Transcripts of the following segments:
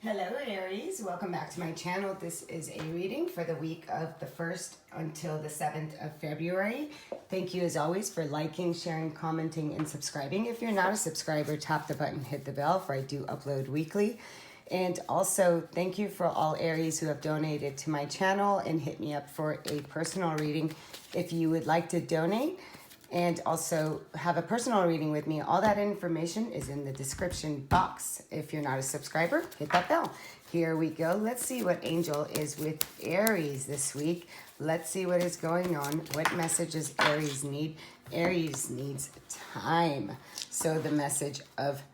Hello Aries, welcome back to my channel. This is a reading for the week of the 1st until the 7th of February. Thank you as always for liking, sharing, commenting, and subscribing. If you're not a subscriber, tap the button, hit the bell, for I do upload weekly. And also thank you for all Aries who have donated to my channel and hit me up for a personal reading. If you would like to donate and also have a personal reading with me, all that information is in the description box. If you're not a subscriber, hit that bell. Here we go. Let's see what angel is with Aries this week. Let's see what is going on. What messages Aries need? Aries needs time. So the message of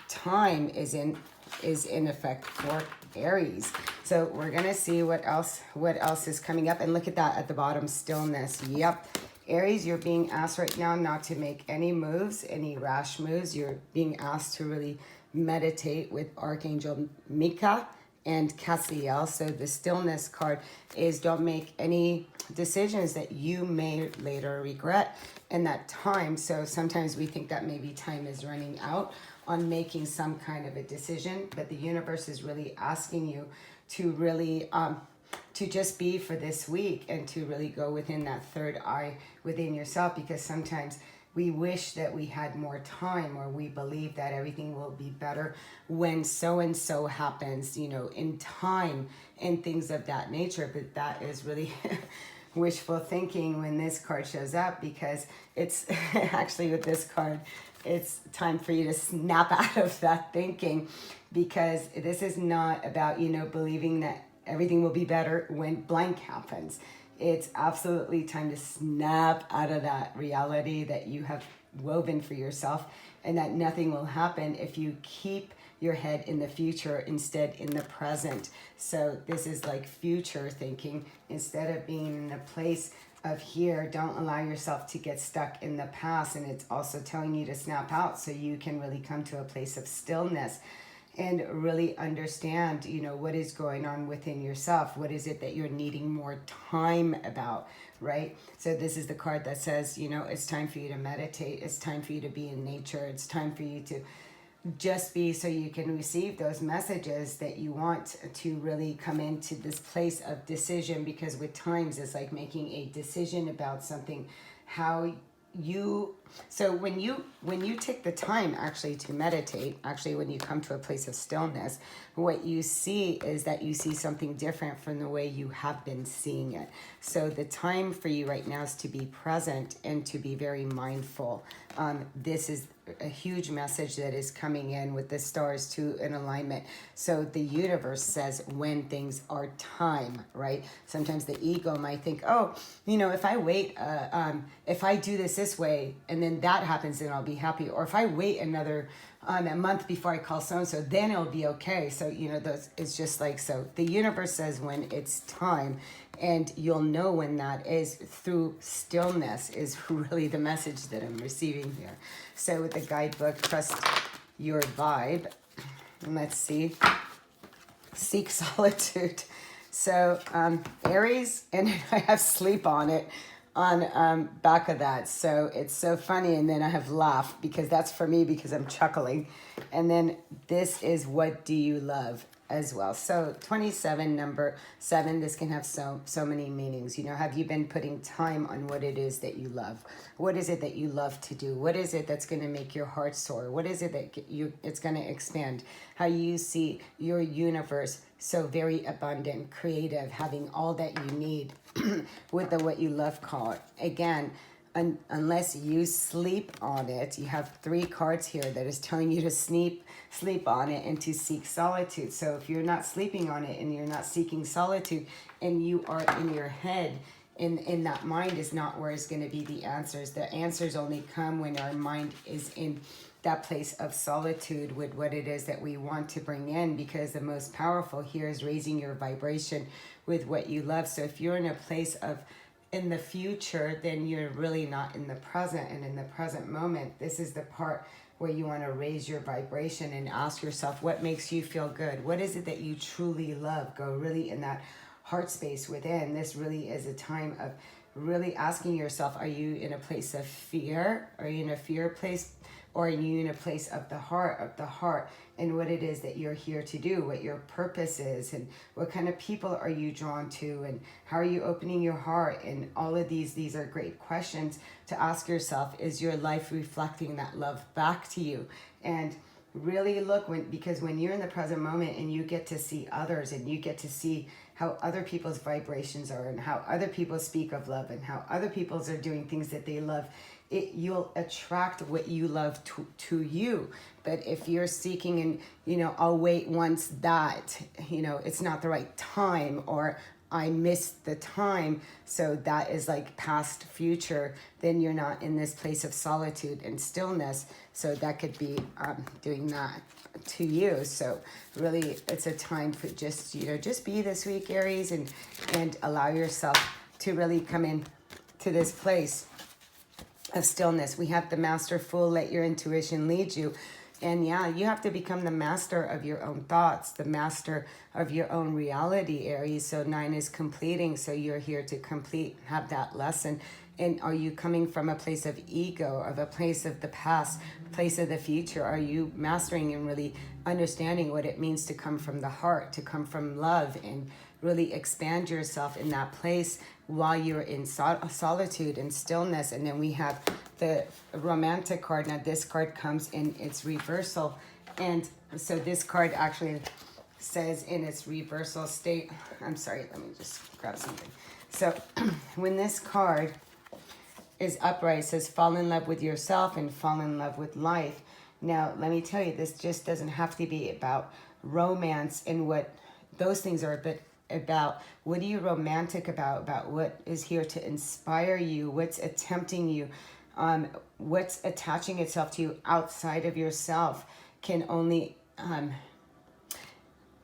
time is in effect for Aries. So we're gonna see what else is coming up. And look at that at the bottom, stillness. Yep. Aries, you're being asked right now not to make any moves, any rash moves. You're being asked to really meditate with Archangel Michael and Cassiel. So the stillness card is don't make any decisions that you may later regret in that time. So sometimes we think that maybe time is running out on making some kind of a decision, but the universe is really asking you to really to just be for this week and to really go within that third eye within yourself, because sometimes we wish that we had more time, or we believe that everything will be better when so and so happens, you know, in time and things of that nature. But that is really wishful thinking when this card shows up, because it's actually with this card, it's time for you to snap out of that thinking, because this is not about, you know, believing that everything will be better when blank happens. It's absolutely time to snap out of that reality that you have woven for yourself, and that nothing will happen if you keep your head in the future instead in the present. So this is like future thinking instead of being in a place of here. Don't allow yourself to get stuck in the past. And it's also telling you to snap out so you can really come to a place of stillness and really understand, you know, what is going on within yourself. What is it that you're needing more time about, right? So this is the card that says, you know, it's time for you to meditate. It's time for you to be in nature. It's time for you to just be, so you can receive those messages that you want to really come into this place of decision. Because with times, it's like making a decision about something, how you, so when you take the time actually to meditate, actually when you come to a place of stillness, what you see is that you see something different from the way you have been seeing it. So the time for you right now is to be present and to be very mindful. This is a huge message that is coming in with the stars to an alignment. So the universe says when things are time, right? Sometimes the ego might think, oh, you know, if I wait, if I do this way and then that happens, then I'll be happy. Or if I wait another a month before I call so-and-so, then it'll be okay. So, you know, those, it's just like, so the universe says when it's time, and you'll know when that is through stillness, is really the message that I'm receiving here. So with the guidebook, trust your vibe. Let's see. Seek solitude. So Aries, and I have sleep on it, on back of that. So it's so funny. And then I have laugh, because that's for me, because I'm chuckling. And then this is what do you love as well. So 27, number 7, this can have so many meanings. You know, have you been putting time on what it is that you love? What is it that you love to do? What is it that's going to make your heart soar? What is it that it's going to expand? How you see your universe so very abundant, creative, having all that you need with the what you love card. Again, unless you sleep on it, you have 3 cards here that is telling you to sleep on it and to seek solitude. So if you're not sleeping on it and you're not seeking solitude, and you are in your head, in that mind is not where it's going to be the answers. The answers only come when our mind is in that place of solitude with what it is that we want to bring in, because the most powerful here is raising your vibration with what you love. So if you're in a place of in the future, then you're really not in the present. And in the present moment, this is the part where you want to raise your vibration and ask yourself, what makes you feel good? What is it that you truly love? Go really in that heart space within. This really is a time of really asking yourself, are you in a place of fear? Are you in a fear place? or are you in a place of the heart, and what it is that you're here to do, what your purpose is, and what kind of people are you drawn to, and how are you opening your heart? And all of these are great questions to ask yourself. Is your life reflecting that love back to you? And really look, because when you're in the present moment and you get to see others, and you get to see how other people's vibrations are, and how other people speak of love, and how other people are doing things that they love, you'll attract what you love to you. But if you're seeking and, I'll wait once that, it's not the right time, or I missed the time, so that is like past future, then you're not in this place of solitude and stillness. So that could be doing that to you. So really, it's a time for just be this week, Aries, and allow yourself to really come in to this place of stillness. We have the master fool, let your intuition lead you. And yeah, you have to become the master of your own thoughts, the master of your own reality, Aries. So 9 is completing. So you're here to complete, have that lesson. And are you coming from a place of ego, of a place of the past, place of the future? Are you mastering and really understanding what it means to come from the heart, to come from love, and really expand yourself in that place while you're in solitude and stillness? And then we have the romantic card. Now this card comes in its reversal, and so this card actually says in its reversal state, I'm sorry, let me just grab something. So when this card is upright, it says fall in love with yourself and fall in love with life. Now let me tell you, this just doesn't have to be about romance and what those things are, but about what are you romantic about what is here to inspire you, what's tempting you, what's attaching itself to you outside of yourself can only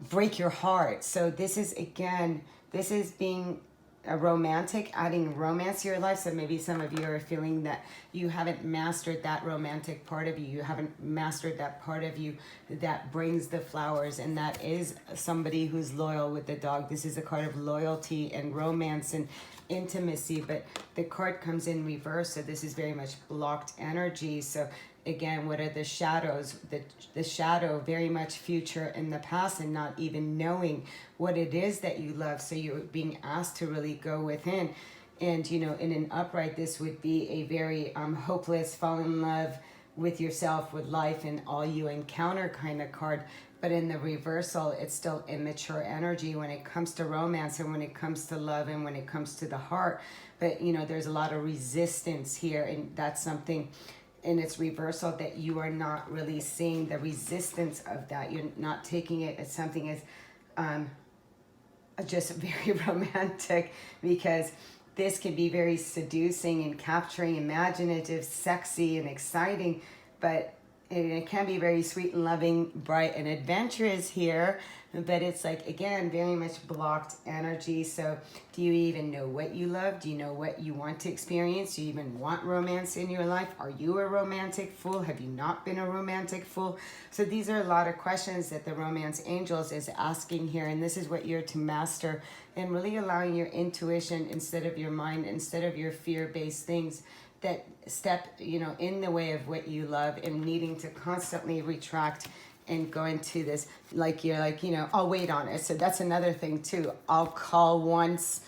break your heart. So this is, again, this is being a romantic, adding romance to your life. So maybe some of you are feeling that you haven't mastered that romantic part of you. You haven't mastered that part of you that brings the flowers, and that is somebody who's loyal with the dog. This is a card of loyalty and romance and intimacy, but the card comes in reverse. So this is very much blocked energy. So again, what are the shadows? The shadow, very much future in the past, and not even knowing what it is that you love. So you're being asked to really go within. And, in an upright, this would be a very hopeless, fall in love with yourself, with life, and all you encounter kind of card. But in the reversal, it's still immature energy when it comes to romance, and when it comes to love, and when it comes to the heart. But, there's a lot of resistance here, and that's something in its reversal that you are not really seeing the resistance of that. You're not taking it as something as just very romantic, because this can be very seducing and capturing, imaginative, sexy, and exciting, but it can be very sweet and loving, bright and adventurous here, but it's like, again, very much blocked energy. So do you even know what you love? Do you know what you want to experience? Do you even want romance in your life? Are you a romantic fool? Have you not been a romantic fool? So these are a lot of questions that the Romance Angels is asking here, and this is what you're to master, and really allowing your intuition instead of your mind, instead of your fear-based things that step, in the way of what you love, and needing to constantly retract and go into this, I'll wait on it. So that's another thing too. I'll call once,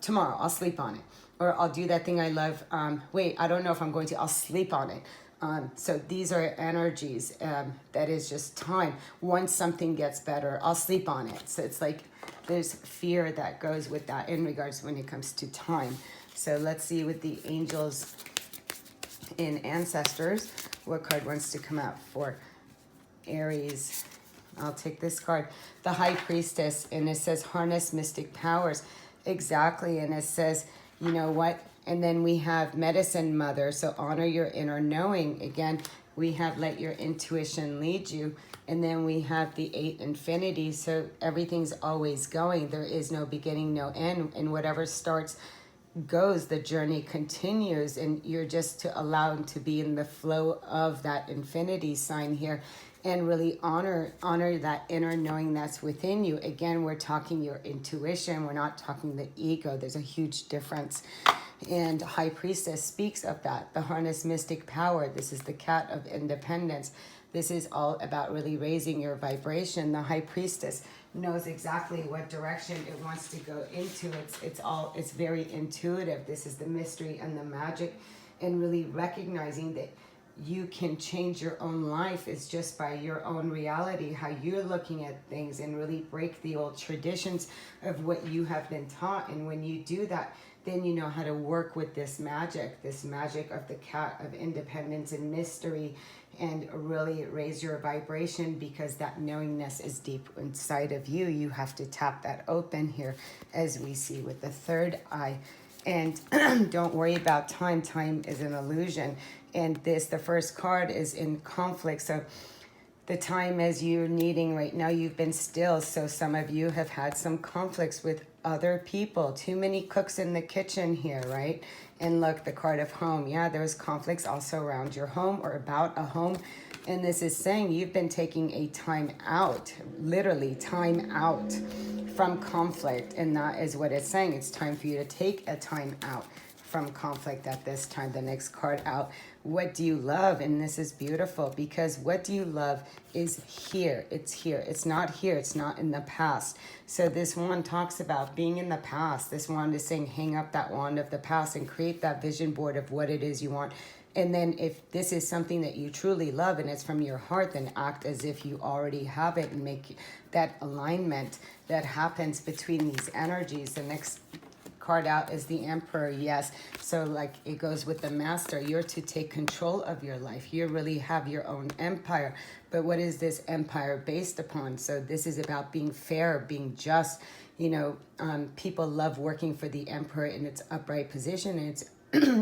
tomorrow, I'll sleep on it. Or I'll do that thing I love. Wait, I don't know if I'm going to, I'll sleep on it. So these are energies, that is just time. Once something gets better, I'll sleep on it. So it's like, there's fear that goes with that in regards when it comes to time. So let's see with the angels in ancestors, what card wants to come out for Aries. I'll take this card, the High Priestess, and it says harness mystic powers. Exactly. And it says, you know what? And then we have Medicine Mother, so honor your inner knowing. Again, we have let your intuition lead you. And then we have the 8 Infinity, so everything's always going. There is no beginning, no end, and whatever starts goes, the journey continues, and you're just to allow to be in the flow of that infinity sign here. and really honor that inner knowing that's within you. Again, we're talking your intuition. We're not talking the ego. There's a huge difference. And High Priestess speaks of that. The harness mystic power. This is the cat of independence. This is all about really raising your vibration. The High Priestess knows exactly what direction it wants to go into. It's very intuitive. This is the mystery and the magic, and really recognizing that you can change your own life is just by your own reality, how you're looking at things, and really break the old traditions of what you have been taught. And when you do that, then you know how to work with this magic of the cat of independence and mystery, and really raise your vibration, because that knowingness is deep inside of you. You have to tap that open here, as we see with the third eye. And don't worry about time. Time is an illusion. And the first card is in conflict. So the time as you're needing right now, you've been still. So some of you have had some conflicts with other people. Too many cooks in the kitchen here, right? And look, the card of home. Yeah, there's conflicts also around your home or about a home. And this is saying you've been taking a time out, literally time out from conflict. And that is what it's saying. It's time for you to take a time out from conflict at this time. The next card out. What do you love? And this is beautiful, because what do you love is here. It's here. It's not here. It's not in the past. So this wand talks about being in the past. This wand is saying hang up that wand of the past and create that vision board of what it is you want. And then if this is something that you truly love and it's from your heart, then act as if you already have it and make that alignment that happens between these energies. The next card out is the Emperor. Yes, so like it goes with the Master. You're to take control of your life. You really have your own empire. But what is this empire based upon? So this is about being fair, being just. You know, people love working for the Emperor in its upright position, and it's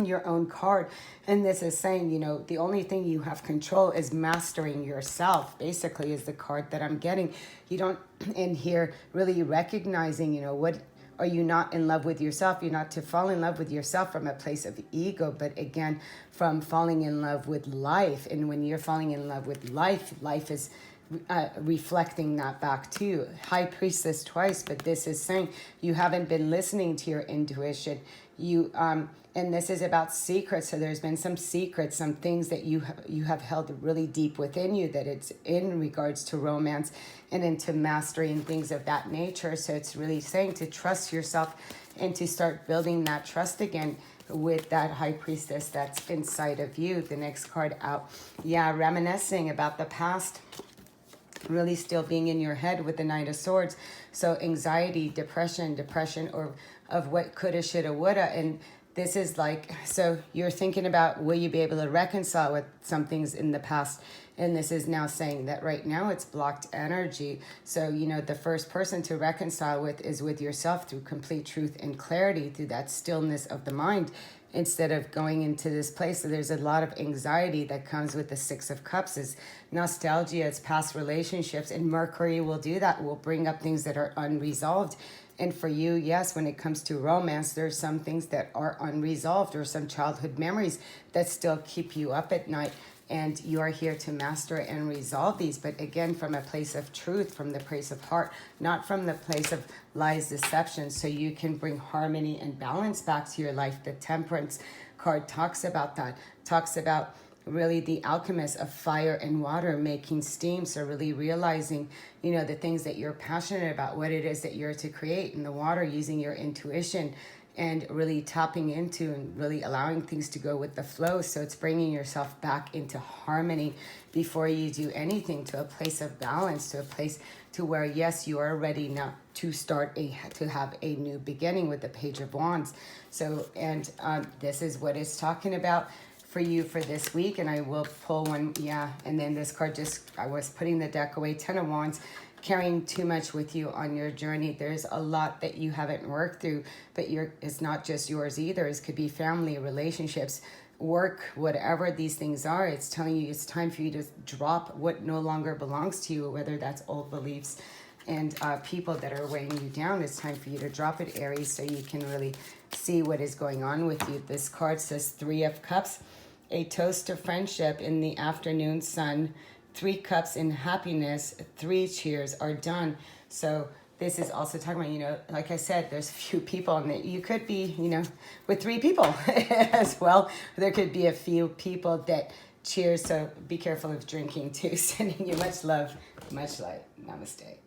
your own card. And this is saying, you know, the only thing you have control is mastering yourself, basically, is the card that I'm getting. You don't, in here, really recognizing, you know, what are you not in love with yourself? You're not to fall in love with yourself from a place of ego, but again, from falling in love with life. And when you're falling in love with life, life is reflecting that back to you. High Priestess twice, but this is saying you haven't been listening to your intuition. You and this is about secrets. So there's been some secrets, some things that you have held really deep within you, that it's in regards to romance and into mastery and things of that nature. So it's really saying to trust yourself and to start building that trust again with that High Priestess that's inside of you. The next card out. Yeah, reminiscing about the past, really still being in your head with the Knight of Swords. So anxiety, depression or of what coulda, shoulda, woulda. And this is like, so you're thinking about, will you be able to reconcile with some things in the past? And this is now saying that right now it's blocked energy. So, you know, the first person to reconcile with is with yourself through complete truth and clarity, through that stillness of the mind, instead of going into this place. So there's a lot of anxiety that comes with the Six of Cups, is nostalgia, it's past relationships, and Mercury will do that, will bring up things that are unresolved. And for you, yes, when it comes to romance, there's some things that are unresolved, or some childhood memories that still keep you up at night. And you are here to master and resolve these. But again, from a place of truth, from the place of heart, not from the place of lies, deception. So you can bring harmony and balance back to your life. The Temperance card talks about that, talks about really the alchemist of fire and water making steam. So really realizing, you know, the things that you're passionate about, what it is that you're to create in the water, using your intuition and really tapping into and really allowing things to go with the flow. So it's bringing yourself back into harmony before you do anything, to a place of balance, to a place to where, yes, you are ready now to to have a new beginning with the Page of Wands. So, and this is what it's talking about for you for this week. And I will pull one, yeah, and then this card, just, I was putting the deck away, Ten of Wands. Carrying too much with you on your journey. There's a lot that you haven't worked through, but it's not just yours either. It could be family, relationships, work, whatever these things are. It's telling you it's time for you to drop what no longer belongs to you, whether that's old beliefs and people that are weighing you down. It's time for you to drop it, Aries, so you can really see what is going on with you. This card says Three of Cups, a toast to friendship in the afternoon sun, 3 cups in happiness, 3 cheers are done. So this is also talking about, you know, like I said, there's a few people, and you could be, you know, with 3 people as well. There could be a few people that cheers, so be careful of drinking too. Sending you much love, much light. Namaste.